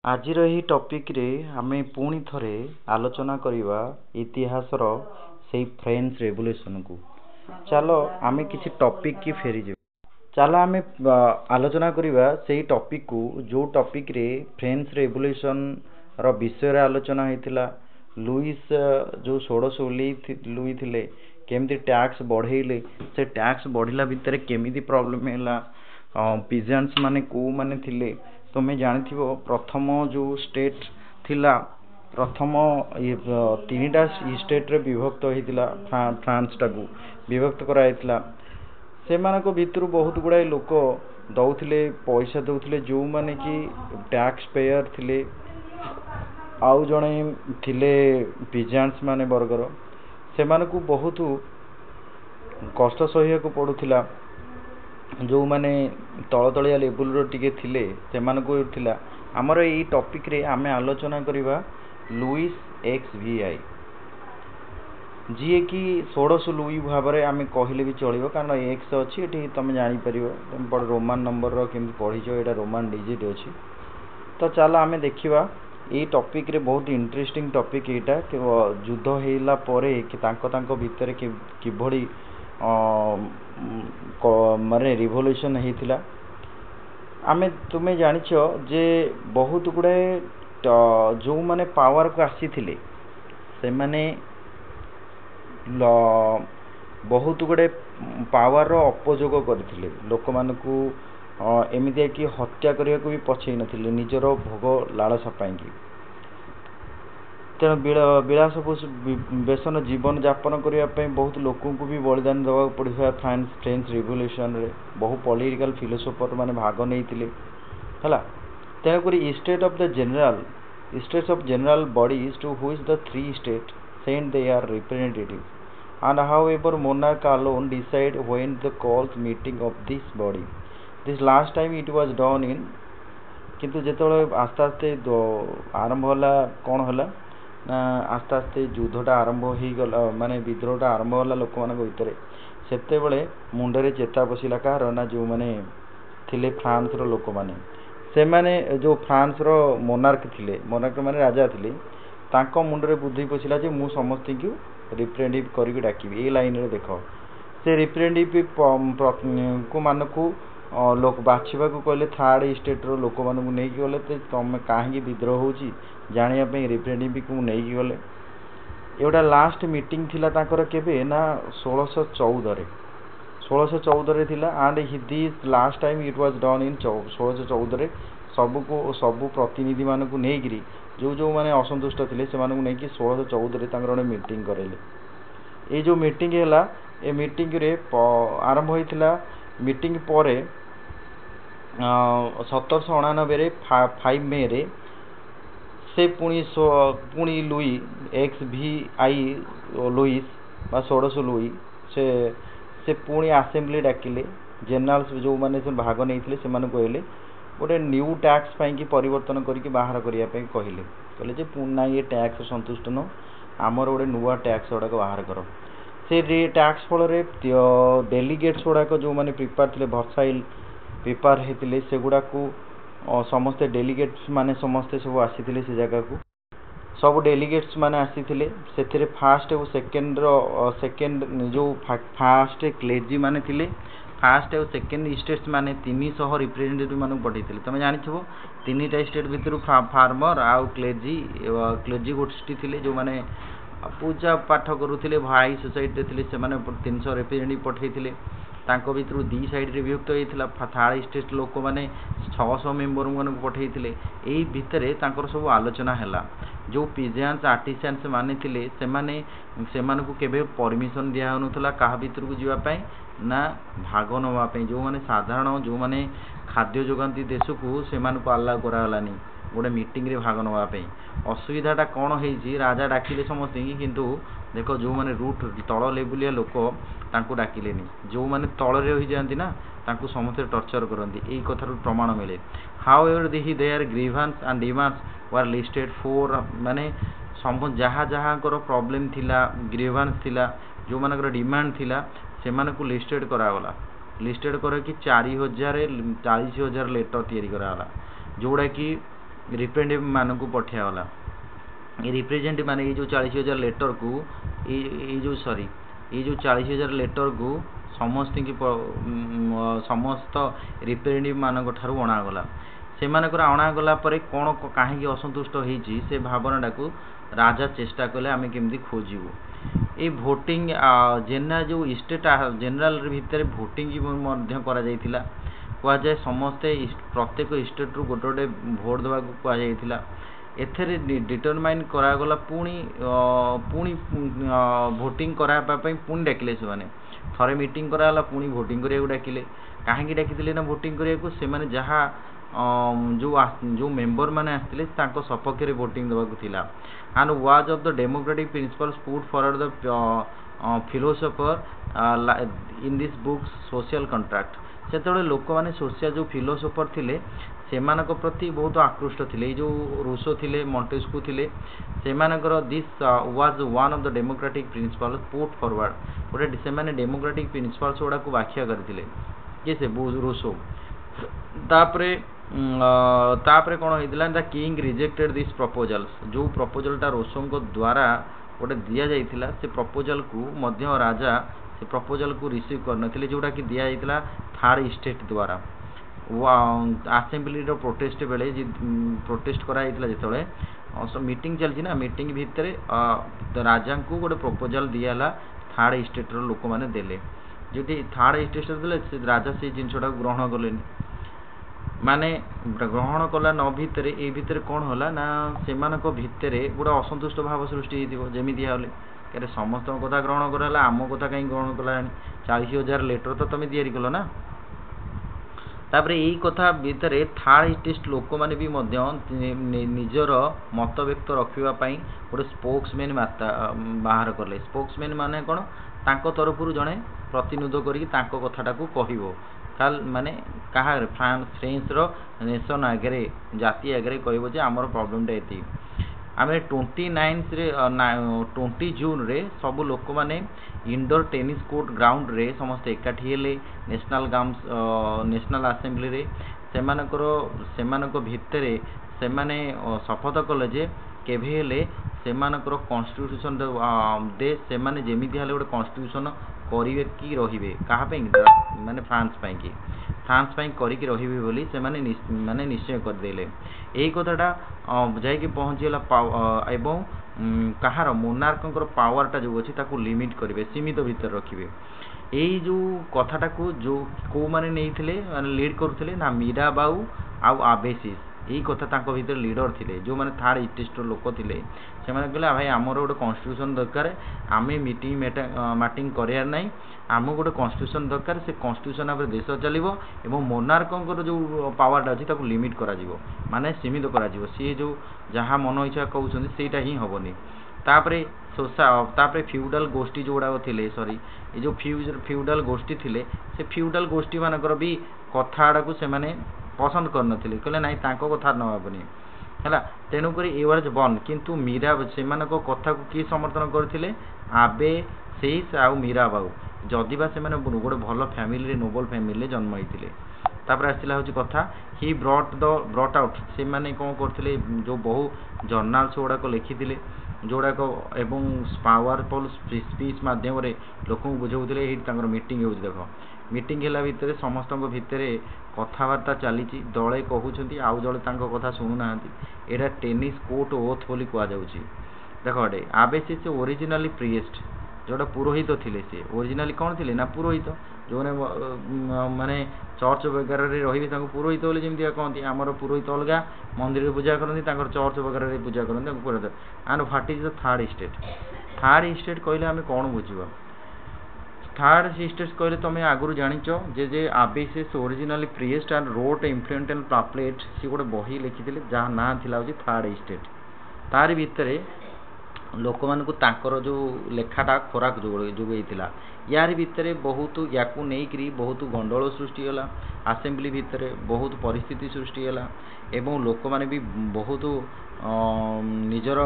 ଆଜିର ଏହି ଟପିକରେ ଆମେ ପୁଣି ଥରେ ଆଲୋଚନା କରିବା ଇତିହାସର ସେଇ ଫ୍ରେଞ୍ଚ ରେଭଲ୍ୟୁସନକୁ। ଚାଲ ଆମେ କିଛି ଟପିକ କି ଫେରିଯିବା। ଚାଲ ଆମେ ଆଲୋଚନା କରିବା ସେଇ ଟପିକକୁ ଯେଉଁ ଟପିକରେ ଫ୍ରେଞ୍ଚ ରେଭଲ୍ୟୁସନର ବିଷୟରେ ଆଲୋଚନା ହେଇଥିଲା। ଲୁଇସ୍ ଯେଉଁ 1619 ଲୁଇ ଥିଲେ କେମିତି ଟ୍ୟାକ୍ସ ବଢ଼େଇଲେ, ସେ ଟ୍ୟାକ୍ସ ବଢ଼ିଲା ଭିତରେ କେମିତି ପ୍ରୋବ୍ଲେମ ହେଲା, ପିଜେଣ୍ଟସ ମାନେ କେଉଁମାନେ ଥିଲେ। ତୁମେ ଜାଣିଥିବ ପ୍ରଥମ ଯେଉଁ ଷ୍ଟେଟ୍ ଥିଲା, ପ୍ରଥମ ତିନିଟା ଷ୍ଟେଟ୍ରେ ବିଭକ୍ତ ହୋଇଥିଲା, ଫ୍ରାନ୍ସଟାକୁ ବିଭକ୍ତ କରାଯାଇଥିଲା। ସେମାନଙ୍କ ଭିତରୁ ବହୁତ ଗୁଡ଼ାଏ ଲୋକ ଦେଉଥିଲେ, ପଇସା ଦେଉଥିଲେ, ଯେଉଁମାନେ କି ଟ୍ୟାକ୍ସ ପେୟର ଥିଲେ। ଆଉ ଜଣେ ଥିଲେ ପିଜେଣ୍ଟସ ମାନେ ବର୍ଗର, ସେମାନଙ୍କୁ ବହୁତ କଷ୍ଟ ସହିବାକୁ ପଡ଼ୁଥିଲା। ଯେଉଁମାନେ ତଳତଳିଆ ଲେବୁଲର ଟିକେ ଥିଲେ ସେମାନଙ୍କୁ ଥିଲା। ଆମର ଏଇ ଟପିକରେ ଆମେ ଆଲୋଚନା କରିବା ଲୁଇସ୍ XVI, ଯିଏକି 16 ଲୁଇ ଭାବରେ ଆମେ କହିଲେ ବି ଚଳିବ, କାରଣ ଏକ୍ସ ଅଛି ଏଠି, ତୁମେ ଜାଣିପାରିବ ରୋମାନ ନମ୍ବରର କେମିତି ପଢ଼ିଛ, ଏଇଟା ରୋମାନ ଡିଜିଟ୍ ଅଛି। ତ ଚାଲ ଆମେ ଦେଖିବା ଏଇ ଟପିକରେ। ବହୁତ ଇଣ୍ଟରେଷ୍ଟିଂ ଟପିକ ଏଇଟା। ଯୁଦ୍ଧ ହେଇଲା ପରେ ତାଙ୍କ ଭିତରେ କିଭଳି ମାନେ ରିଭଲ୍ୟୁସନ ହେଇଥିଲା। ତୁମେ ଜାଣିଛ ଯେ ବହୁତ ଗୁଡ଼ାଏ ଯେଉଁମାନେ ପାୱାରକୁ ଆସିଥିଲେ ସେମାନେ ବହୁତ ଗୁଡ଼ାଏ ପାୱାରର ଅପଯୋଗ କରିଥିଲେ। ଲୋକମାନଙ୍କୁ ଏମିତିଆ କି ହତ୍ୟା କରିବାକୁ ବି ପଛେଇ ନଥିଲେ ନିଜର ଭୋଗ ଲାଳସା ପାଇଁକି। ତେଣୁ ବିଳାସ ବେସନ ଜୀବନ ଯାପନ କରିବା ପାଇଁ ବହୁତ ଲୋକଙ୍କୁ ବି ବଳିଦାନ ଦେବାକୁ ପଡ଼ିଥିଲା। ଫ୍ରେଞ୍ଚ ରିଭଲ୍ୟୁସନରେ ବହୁ ପଲିଟିକାଲ ଫିଲୋସୋଫର ମାନେ ଭାଗ ନେଇଥିଲେ ହେଲା। ତେଣୁକରି states of general bodies to which the three states send their representatives, and however monarch alone decide when the calls meeting of this body. This last time it was done in, କିନ୍ତୁ ଯେତେବେଳେ ଆସ୍ତେ ଆସ୍ତେ ଆରମ୍ଭ ହେଲା, କ'ଣ ହେଲା ନା ଆସ୍ତେ ଆସ୍ତେ ଯୁଦ୍ଧଟା ଆରମ୍ଭ ହେଇଗଲା, ମାନେ ବିଦ୍ରୋହଟା ଆରମ୍ଭ ହେଲା ଲୋକମାନଙ୍କ ଭିତରେ। ସେତେବେଳେ ମୁଣ୍ଡରେ ଚେତା ପଶିଲା କାହାର ନା ଯେଉଁମାନେ ଥିଲେ ଫ୍ରାନ୍ସର ଲୋକମାନେ। ସେମାନେ ଯେଉଁ ଫ୍ରାନ୍ସର ମୋନାର୍କ ଥିଲେ, ମୋନାର୍କ ମାନେ ରାଜା ଥିଲେ, ତାଙ୍କ ମୁଣ୍ଡରେ ବୁଦ୍ଧି ପଶିଲା ଯେ ମୁଁ ସମସ୍ତଙ୍କୁ ରିପ୍ରେଜେଣ୍ଟେଟିଭ କରିକି ଡାକିବି। ଏଇ ଲାଇନରେ ଦେଖ, ସେ ରିପ୍ରେଜେଣ୍ଟେଟିଭ ମାନଙ୍କୁ ବାଛିବାକୁ କହିଲେ ଥାର୍ଡ଼ ଷ୍ଟେଟ୍ର ଲୋକମାନଙ୍କୁ ନେଇକି ଗଲେ। ତମେ କାହିଁକି ବିଦ୍ରୋହ ହେଉଛି ଜାଣିବା ପାଇଁ ରିପ୍ରେଜେଣ୍ଟେଟିଭକୁ ନେଇକି ଗଲେ। ଏଗୁଡ଼ା ଲାଷ୍ଟ ମିଟିଂ ଥିଲା ତାଙ୍କର କେବେ ନା 1614ରେ ଥିଲା। And this last time it was done in 1614ରେ। ସବୁ ପ୍ରତିନିଧିମାନଙ୍କୁ ନେଇକିରି ଯେଉଁମାନେ ଅସନ୍ତୁଷ୍ଟ ଥିଲେ ସେମାନଙ୍କୁ ନେଇକି 1614ରେ ତାଙ୍କର ଗୋଟେ ମିଟିଂ କରାଇଲେ। ଏଇ ଯେଉଁ ମିଟିଂ ହେଲା, ଏ ମିଟିଂରେ ଆରମ୍ଭ ହୋଇଥିଲା। ମିଟିଂ ପରେ 1799ରେ 5 ମେରେ ସେ ପୁଣି ଲୁଇ XVI ଲୁଇସ୍ ବା 16 ଲୁଇ ସେ ପୁଣି ଆସେମ୍ବଲି ଡାକିଲେ। ଜେନେରାଲ୍ସ ଯେଉଁମାନେ ଭାଗ ନେଇଥିଲେ ସେମାନଙ୍କୁ କହିଲେ ଗୋଟେ ନ୍ୟୁ ଟ୍ୟାକ୍ସ ପାଇଁକି ପରିବର୍ତ୍ତନ କରିକି ବାହାର କରିବା ପାଇଁ କହିଲେ ଯେ ନାଇଁ ଏ ଟ୍ୟାକ୍ସ ସନ୍ତୁଷ୍ଟ ନୁହଁ, ଆମର ଗୋଟେ ନୂଆ ଟ୍ୟାକ୍ସ ଗୁଡ଼ାକ ବାହାର କର। ସେ ଟ୍ୟାକ୍ସ ଫଳରେ ଡେଲିଗେଟ୍ସ ଗୁଡ଼ାକ ଯେଉଁମାନେ ପ୍ରିପାର ଥିଲେ, ଭର୍ସାଇଲ୍ ପ୍ରିପାର ହେଇଥିଲେ, ସେଗୁଡ଼ାକୁ ସମସ୍ତେ ଡେଲିଗେଟ୍ସ ମାନେ ସମସ୍ତେ ସବୁ ଆସିଥିଲେ ସେ ଜାଗାକୁ। ସବୁ ଡେଲିଗେଟ୍ସ ମାନେ ଆସିଥିଲେ। ସେଥିରେ ଫାଷ୍ଟ ଆଉ ସେକେଣ୍ଡ ଯେଉଁ ଫାଷ୍ଟ କ୍ଲେଜି ମାନେ ଥିଲେ, ଫାଷ୍ଟ ଆଉ ସେକେଣ୍ଡ ଷ୍ଟେଟ୍ସ ମାନେ 300 ରିପ୍ରେଜେଣ୍ଟେଟିଭ ମାନଙ୍କୁ ପଠାଇଥିଲେ। ତୁମେ ଜାଣିଥିବ ତିନିଟା ଷ୍ଟେଟ୍ ଭିତରୁ ଫାର୍ମର ଆଉ କ୍ଲେଜି ଗୋଷ୍ଠୀ ଥିଲେ, ଯେଉଁମାନେ ପୂଜା ପାଠ କରୁଥିଲେ, ହାଇ ସୋସାଇଟିରେ ଥିଲେ, ସେମାନେ 300 ରିପ୍ରେଜେଣ୍ଟେଟିଭ ପଠାଇଥିଲେ। ତାଙ୍କ ଭିତରୁ ଦୁଇ ସାଇଡ଼ରେ ବିଭକ୍ତ ହୋଇଥିଲା। ଥାର୍ଡ଼ ଷ୍ଟେଟ୍ ଲୋକମାନେ 600 ମେମ୍ବରମାନଙ୍କୁ ପଠାଇଥିଲେ। ଏଇ ଭିତରେ ତାଙ୍କର ସବୁ ଆଲୋଚନା ହେଲା। ଯେଉଁ ପିଜେଣ୍ଟସ ଆର୍ଟିସାନ୍ସ ମାନେ ଥିଲେ ସେମାନଙ୍କୁ କେବେ ପରମିଶନ ଦିଆହେଉନଥିଲା କାହା ଭିତରକୁ ଯିବା ପାଇଁ ନା ଭାଗ ନେବା ପାଇଁ। ଯେଉଁମାନେ ସାଧାରଣ ଯେଉଁମାନେ ଖାଦ୍ୟ ଯୋଗାନ୍ତି ଦେଶକୁ, ସେମାନଙ୍କୁ ଆଲାଉ କରାଗଲାନି ଗୋଟେ ମିଟିଂରେ ଭାଗ ନେବା ପାଇଁ। ଅସୁବିଧାଟା କ'ଣ ହେଇଛି, ରାଜା ଡାକିଲେ ସମସ୍ତଙ୍କୁ, କିନ୍ତୁ ଦେଖ ଯେଉଁମାନେ ରୁଟ୍ ତଳ ଲେବୁଲିଆ ଲୋକ ତାଙ୍କୁ ଡାକିଲେନି। ଯେଉଁମାନେ ତଳରେ ରହିଯାଆନ୍ତି ନା ତାଙ୍କୁ ସମସ୍ତେ ଟର୍ଚର କରନ୍ତି। ଏଇ କଥାରୁ ପ୍ରମାଣ ମିଳେ। However their grievances and demands were listed four, ମାନେ ଯାହାଙ୍କର ପ୍ରୋବ୍ଲେମ୍ ଥିଲା, ଗ୍ରିଭାନ୍ସ ଥିଲା, ଯେଉଁମାନଙ୍କର ଡିମାଣ୍ଡ ଥିଲା, ସେମାନଙ୍କୁ ଲିଷ୍ଟେଡ୍ କରାଗଲା। ଲିଷ୍ଟେଡ୍ କରିକି 40,000 ଲେଟର ତିଆରି କରାଗଲା, ଯେଉଁଗୁଡ଼ାକି रिप्रेजेंटेटिव मान को पठागला। ये रिप्रेजेंटेटिव मान ये जो 40,000 लेटर को ये जो सॉरी ये जो 40,000 लेटर को समस्त की समस्त रिप्रेजेंटेटिव मान ठारू अणागला। से अणागला कौन कहीं असंतुष्ट होती से भावनाटा को राजा चेष्टा कले आम केमती खोजू ये भोटिंग जेनरल जो स्टेट जेनरल भितर भोटिंग कहुए समस्ते प्रत्येक स्टेट रू गोटे गोटे भोट देवा कहुला। एथेरे डिटरमाइन करागला पुणी पुणी भोटिंग कराई पुणी डाकिले से मैंने थरे मीटिंग कराला पुणी भोटिंग करा डाकिले कहीं डाकी ना भोटिंग करने से जहाँ जो मेंबर माने आसते सपक्ष में भोटिंग देवा and was of the democratic principles put forward the philosopher in this books social contract. से लोक मैंने सोशल जो फिलोसोफर थिले सेमान प्रति बहुत आकृष्ट थे जो रूसो थिले मॉन्टेस्क्यू थिले सेमानकर this was one of the democratic principles put forward गोटे से डेमोक्रेटिक प्रिंसिपल्स गुड़ा को व्याख्या करते किए से रूसो। तापरे कौन होता the king rejected this proposals जो प्रपोजलटा रूसो द्वारा गोटे दि जाइथिला से प्रपोजल को मध्य राजा से प्रपोजल को रिसीव करनथिले जोटा कि दिया जाइथिला थर्ड स्टेट द्वारा आसेम्बली प्रोटेस्ट बेले प्रोटेस्ट कराइथिला जेतबेले मीटिंग चलछि ना मीटिंग भितर राजा को गोटे प्रपोजल दियाला थर्ड स्टेट रो लोक माने देले जोटी थर्ड स्टेट देले राजा से जिनसटा ग्रहण कलेनी माने ग्रहण कला न भितर ए भितर कौन होला ना सेमानक भितरे गोटे असंतुष्ट भाव सृष्टि होइथिबो जेमिति हाले क्या समस्त कथा ग्रहण कराला आम कथा कहीं ग्रहण कला 40,000 लेटर तो तुम तैयारी कल ना। तापर यही कथा भितर थर्ड स्टेट लोक मैंने भी निजर मत व्यक्त रखापी गोटे स्पोक्समैन बाहर कले। स्पोक्समैन माने कौन तांको तरफ जड़े प्रतिनिध करके कथाटा को कहब काल माने कहा फ्रेंच रो नेशन आगे जाति आगे कहब आमर प्रॉब्लमटा ये आम 20 जून रे सबू लोक मैंने इंडोर टेनिस कोर्ट ग्राउंड रे समस्ते एकाठी हेले नेशनल आसेम्बली रे सेमानकर भितरे सेमाने शपथ कले जे केभे हेले सेमानकर कॉन्स्टिट्यूशन दे सेमाने जेमिति हेले गोटे कॉन्स्टिट्यूशन करिवे कि रहिबे कहा माने फ्रांस की फ्रांस करिके रहिबे बोली से माने निश्चय कर देले। एही कथाटा जाइके पहुँचीगला एवं कहार मोनार्कंकर पावरटा जो अच्छी ताकू लिमिट करेंगे सीमित भीतर रखिए। यही जो कथाटा को जो कौ मैंने नहीं माने लीड करुले ना मीराबाऊ आउ आबेसिस यही कथा तांको भीतर लीडर थिले जो माने थर्ड स्टेट लोक थिले से माने कहले भाई आमर गोटे कॉन्स्टिट्यूशन दरकार आमे मीटिंग माटिंग करार ना आम गोटे कॉन्स्टिट्यूशन दरकार से कॉन्स्टिट्यूशन भाव देश चलो एवं मोनार्कंकर जो पावरटा अच्छी ताकू लिमिट करा माने सीमित करा सी जो जहाँ मन इच्छा कहते सेटा ही हेनी। तापरे तापरे फ्यूडल गोष्ठी जो गुड़ाक थे सॉरी ये जो फ्यूडल गोष्ठी थे से फ्यूडल गोष्ठी मानकर भी कथाड़ा को से पसंद करनथिले कहले नाई तांको कथा नबाबनी है तेणुक ए वाज बन किंतु मीरा से कथा को किए समर्थन करथिले आबे सेस आउ मीरा बाबू जदिबा से गोटे भल फैमिली नोबल फैमिली जन्म होते। तापर आसला हूँ कथा ही ब्रॉट आउट से माने कौन करथिले जो बहु जर्नाल्स गुड़ाक लिखिथिले जोड़ाक एवं पावरफुल स्पीच माध्यम लोक बुझाऊे ये मीटिंग हो देख मीटिंग है भितर समस्त भितर कथबार्ता चली दले कहते आउ दले कथा शुणुना यहाँ टेनिस कोर्ट ओथ बोली कहुच्छी देख अटे आबेसिस ओरिजिनाली प्रिएस्ट जोटा पुरोहित थे सी ओरिजिनाली कौन थे ना पुरोहित जो माने चर्च वगैरह रही पुरोहित बोली जमी कहते आमर पुरोहित अलग मंदिर पूजा करती चर्च वगैरह पूजा करते पुरोहित and what is the third state कहले आम कौन बुझा थर्ड स्टेट कहले तुम आगुरी जाच जे Abbe Sieyes originally priest and wrote influential pamphlet सी गोटे बही लिखी जहाँ ना था थर्ड स्टेट तार भितर लोक मान जो लेखाटा खोराक जोगेला यार भितर बहुत या बहुत गंडल सृष्टि है आसेम्बली भितर बहुत परिस्थिति सृष्टि है एवं लोक मैंने भी बहुत निजर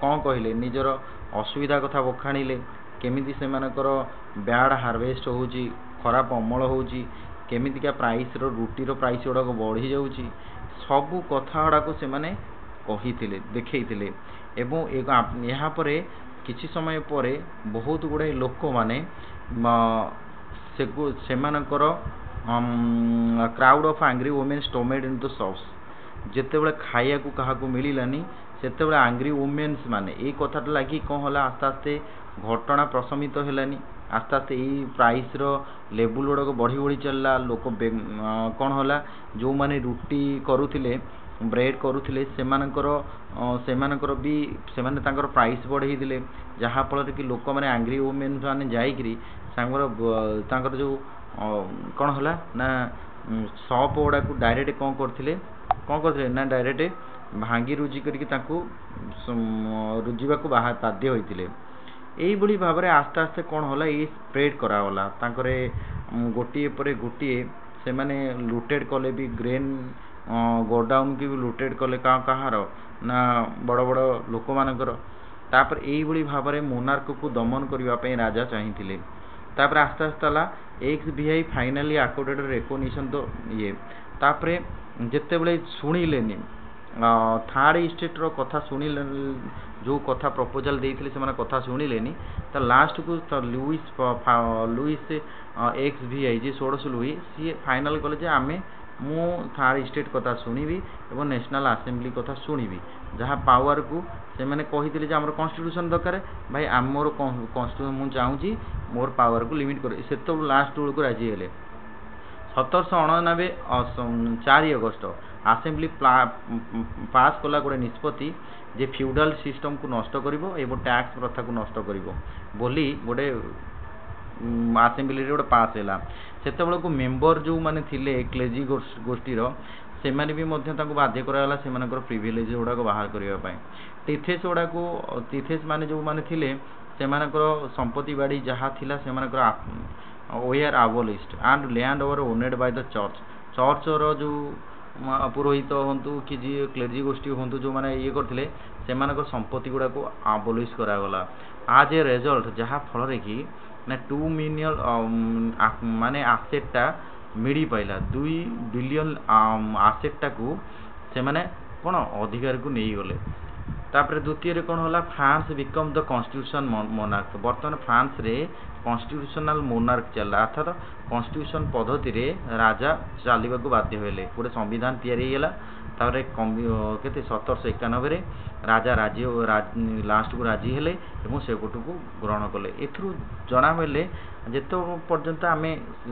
कौन कहले निजर असुविधा कथा बखाणिले केमिति से बैड हार्वेस्ट होची खराब अमल होची केमितिका प्राइस रुटीर प्राइस गुड़ाक बढ़ी जाऊँगी सबु कथा गुड़ाक से देखते एवं यहाँ पर किसी समय पर बहुत गुड़ाए लोक मैंने crowd of angry women stormed in the सॉस जिते बड़े खाया को क्या मिलानी से एंग्री वुमेन्स माने ये कथाटा लगी कौन है आस्ते आस्ते घटना प्रशमित होलानी आस्ते आस्ते यही प्राइस लेवल गुड़ाक बढ़ी बढ़ी चलला लोक कौन है जो मैंने रुटी करुले ब्रेड करुले सेमानकर भी सेमाने तांकर प्राइस बढ़े जहाँफल कि लोक मैंने एंग्री वुमेन मैंने जाइकरी तांकर जो कौन है ना सप गुड़ा को डायरेक्ट कौन करते ना डायरेक्ट भांगी रुजी करके रुजिबा को बाध्य होते यही भाव में आस्ते आस्ते कौन है ये स्प्रेड करागला गोटे पर गोटे से मैंने लुटेड कले भी ग्रेन गोडाउन की भी लुटेड कले कହାର ना बड़ बड़ लोक मानकर तापर यही भाव में मोनार्क को दमन करने राजा चाहिए तापर आस्ते आस्ते XBI फाइनाली आकोर्डेड रेकग्निशन तो ये तापर जिते बड़े शुणिले थर्ड स्टेट रो कथा शुणिले जो कथा प्रपोजल देते से कथा शुणिले तो लास्ट को लुइस XBI जी 16 लुई सी फाइनाल कले आम मु थर्ड स्टेट कथा शुणिबी और नेशनल असेंबली कथा शुणिबी जहाँ पावर को से मैंने कही आम कन्स्टिट्यूशन दरकार भाई आमर कन्स्टिट्यूशन मुझे चाहूँगी मोर पावर को लिमिट कर से तो लास्ट बेलू को राजी हेले 1799 4 अगस्ट असेंबली पास कला गोटे निष्पत्ति जे फ्यूडल सिस्टम को नष्ट करिवो एवं टैक्स प्रथा को नष्ट करिवो बोली गोटे असेंबली रे गोटे पास हैला सेते बेलू को मेंबर जो माने थिले क्लेजी गोष्ठीर से माने भी बाध्य कराला से प्रिविलेज गुड़ाक बाहर करने टिथेस गुड़ाक टिथेस माने जो माने थिले से संपत्ति बाड़ी जहाँ थिला से were abolished and land over owned by the church रो जो पुरोहित हूँ कि जी क्लेजी गोष्ठी हूँ जो मैंने ये करते से संपत्ति गुड़ाक अबोलिश करागला आज ए रिजल्ट जहाँ फल कि ना 2 मिलियन माने आसेटा मिली पाइला 2 बिलियन आसेटा को से माने कौन अधिकार को नहीं गले तापर द्वितीय कौन है France become the constitution monarch बर्तमान फ्रांस रे कॉन्स्टिट्यूशनल मोनार्क चला अर्थात कॉन्स्टिट्यूशन पद्धति रे राजा चलने को बाध्य होले गोटे संविधान तैयारी होगा तापर केते 1791 राजा राजी लास्ट को राजी हेले एवं से गोटू को ग्रहण कले एथरू जना मिले जेतो पर्यंत आम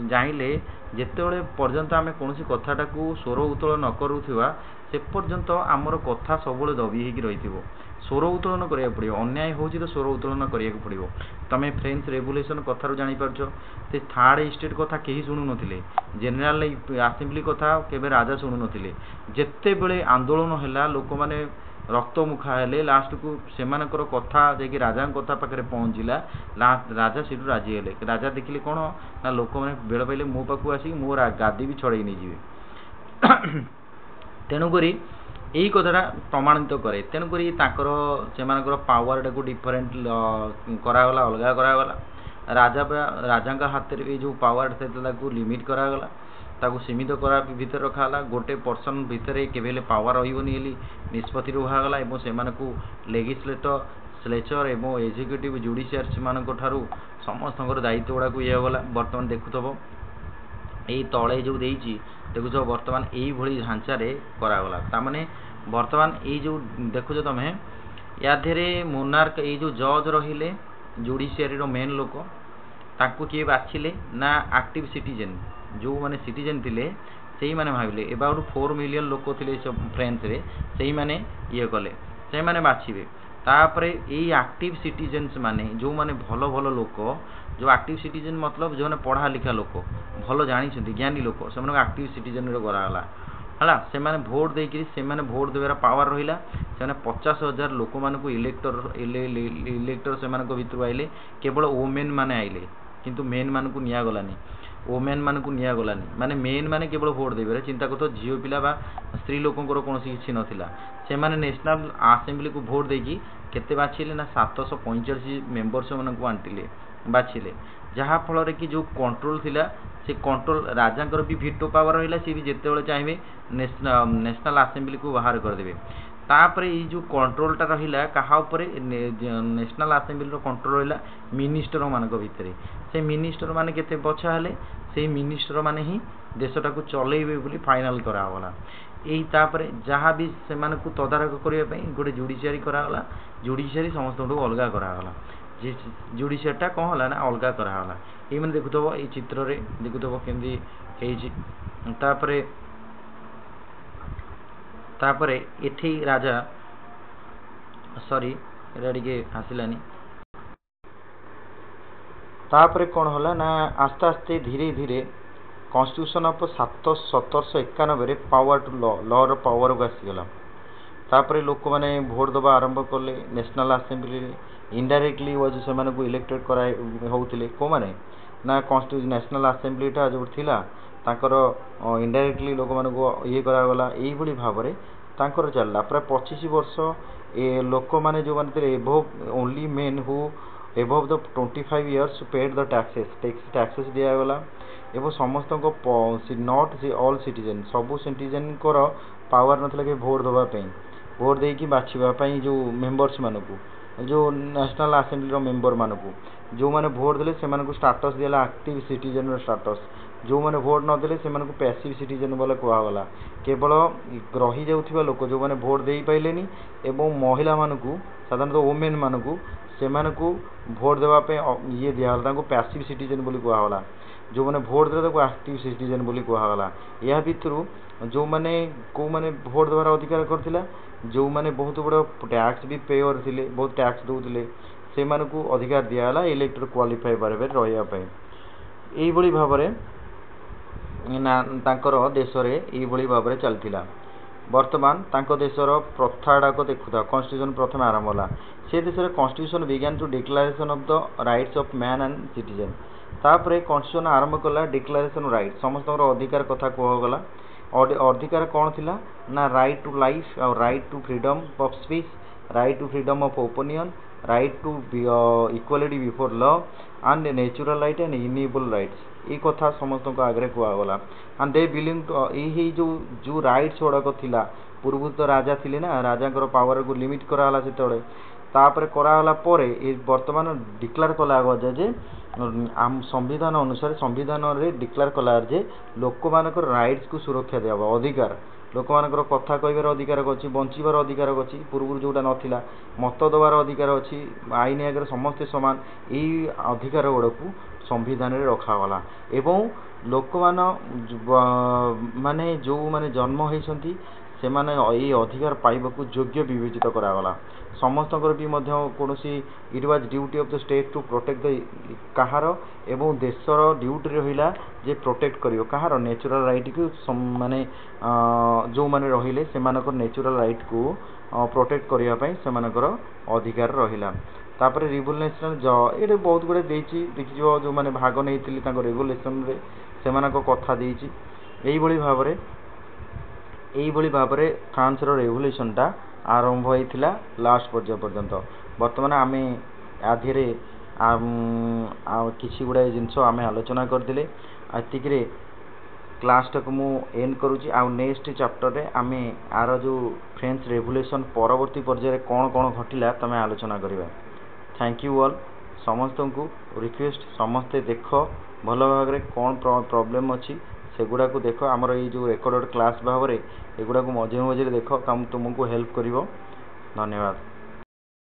जाइले जेते पर्यंत आम कौन कथाटा को स्वर उत्तोलन न करुवा से पर्यंत आमर कथा सब दबी होगी रही स्वर उत्तोलन करा पड़ो अन्याय हो तो स्वर उत्तोलन करा पड़ो तमें फ्रेंच रेवोल्यूशन कथार जापर से थर्ड स्टेट कथा कहीं शुणु नथिले जनरल असेंबली कथा केबे राजा शुणु नथिले जेते बेले आंदोलन है लोक मैंने रक्त मुखा हेले लास्ट को सेमानकर कथा जाकि राजा कथा पाखे पहुँचला राजा से राजी हेले राजा देखिले कौन ना लोक मैंने बेल पाइले मो पाखु आसिक मो गादी भी छड़े नहीं जी तेणुक यही कथाटा प्रमाणित करे तेणुक से पावर टाक डिफरेन्ट करागला अलग करागला राजा हाथ में जो पावर था लिमिट करागला ताकू सीमित करा भीतर रखाला गोटे पर्सन भितर केवे पावर रही निष्पत्ति रुहागला और से लेजिस्लेटर स्लेचर एवं एग्जीक्यूटिव जुडिशियर से समस्त दायित्व गुड़ाक ये गला बर्तमान देखुव यही तले जो देती देखुच बर्तमान यही ढांचार करागला ताने बर्तमान ये जो देखुच तुम्हें या धेरे मोनार्क ये जो जज रहिले जुडिशियरी मेन लोक ताकू किए बाछिले ना एक्टिव सिटीजन जो माने सिटीजन थिले से माने भाविले अबाउट 4 मिलियन लोक थिले फ्रेंच रे से माने ये कले से माने बाछिबे तापरे यही एक्टिव सिटीजन्स माने जो माने भलो भलो लोक जो एक्टिव सिटीजन मतलब जो माने पढ़ा लिखा लोक भलो जानी ज्ञानी लोक से एक्टिव सिटीजन कराला है से माने भोट देकर से माने भोट देवार पावर रहा से 50,000 लोक मान इलेक्टर से भितर आइले केवल वोमेन माने आइले किंतु मेन मान को निया गलानी वोमेन मान को निया गलानी माने मेन माने केवल भोट देवे चिंता कर झील पिला बा स्त्री लोकंर कौन किसी नाला से माने नेशनल असेंबली को भोट देकी केते बाछिले ना 745 मेंबर्स मान को आंटिले बाछिले जहाँ फल कि जो कंट्रोल थिला से कंट्रोल राजा भी भिटो पावर रहा सी भी जिते चाहिए नेशनल असेंबली को बाहर करदे तापर ये जो कंट्रोलटा रहा क्या नेशनल असेंबली कंट्रोल रहा मिनिस्टर मान भितर से मिनिस्टर माने केते बछा हेले से मिनिस्टर माने ही देशटा को चलेबे बोली फाइनल करागला यही तापर जहाँ भी से तदारख करने गोटे जुडिशियरी करागला जुडिशियरी समस्त अलग करागला जुडिशियरीटा कौन है ना अलग करागला ये मैंने देखुव ये चित्र रे देखुव केमती तापर एठी राजा सॉरी टे आसलानी तापर कौन है ना आस्ते आस्ते धीरे धीरे constitution of 1791 power to law power को आसीगला तापर लोक मैंने भोट दबा आरंभ कले नेशनल असेंबली इनडायरेक्टली वाज से माने को इलेक्टेड करा होउतिले को माने ना कॉन्स्टिट्यूशन नेशनल असेंबलीटा जो थिला ताकर इनडायरेक्टली लोक मान को ये करागला यही भाव में तांकर चलला प्राय 25 वर्ष लोक मैंने जो माने above only men who above the 25 years paid the taxes दिगला एवं समस्त नॉट ऑल सिटीजन सबू सिटीजन पावर नाला कि भोट दवाई भोट देकी बाछापी जो मेम्बर्स मानक जो नेशनल असेंबली मेम्बर मानक जो मैंने भोट देले से स्टाटस दिला एक्टिव सिटीजन स्टाटस जो मैंने भोट नदेले से पैसिव सिटीजन बोले कहगला केवल रही जाऊा लोक जो मैंने भोट दे पाइलेनी एवं महिला मानक साधारणतः वोमेन मानक से भोट देवाई ये दिगला पैसिव सिटीजन बोली कहगला जो मैंने भोट दे एक्टिव सिटीजन बोली कहगला या भितर जो मैंने को मैंने भोट देवार अधिकार करथिला जो मैंने बहुत बड़ा टैक्स भी पेयर थिले बहुत टैक्स दउथिले से मानकु अधिकार दिगला इलेक्टर क्वालिफाई बारे रही यही भाव में ना तांकर देश रे यही भाव में चलता वर्तमान तांको देशर प्रथाड़ाक देखुता कॉन्स्टिट्यूशन प्रथम आरंभ होला से देश constitution began to declaration of the rights of man and citizen तापर कॉन्स्टिट्यूशन आरंभ कला डिक्लेरेशन राइट समस्त अधिकार कथा कहगला अधिकार कौन थिला ना राइट टू लाइफ और right to freedom of speech right to freedom of opinion right to equality before law and natural right and enable rights ये कथा समस्त आगे कहगला एंड दे बिलोंग टू यही जो राइट्स गुड़ाक थिला पूर्व तो राजा थिले ना राजा पावर को लिमिट कराला से तापर कराला वर्तमान डिक्लेयर कला जे आम संविधान अनुसार संविधान रे डिक्लेयर कला जे लोक मानक राइट्स को सुरक्षा दिया अधिकार लोक मानकर कथा कहबार अधिकार अच्छी बंचार अधिकार अच्छी पूर्व जोटा नाला मत देवार अधिकार अच्छी आईन आगे समस्ते सामान यही अधिकार गुड़ाक संविधान रे रखागला एवं लोक माने जो माने जन्म होती से माने ये अधिकार पाइबा योग्य विवेचित करागला समस्त कौन it was duty of the state to protect the कहार एवं देशर ड्यूटी रहा जे प्रोटेक्ट कर कहार नेचुरल राइट को माने जो माने रहिले से नेचुरल राइट को प्रोटेक्ट करने से अधिकार रहा तापर रेगुलेशन ये बहुत गुड़े देखी जो मैंने भाग नहीं रेगुलेशन से कथा यही भाव में फ्रांस रेगुलेशनटा आरंभ होता लास्ट पर्याय पर्यंत बर्तमान आम आधे किसी गुड़ाए जिनस आम आलोचना करते एतिके क्लासटा को मु एंड करुँची आ नेक्स्ट चैप्टर रे आम आर जो फ्रेंच रेवोल्यूशन परवर्ती पर्याय कौन कौन घटिला तमें आलोचना करवा थैंक यू ऑल समस्त को रिक्वेस्ट समस्ते देख भल भाव में कौन प्रॉब्लम अच्छी सेगुड़ा को देख आमर ये जो रेकर्डेड क्लास भाव में एगुड़ा को मझे मझे देख तुमको हेल्प करिवो धन्यवाद।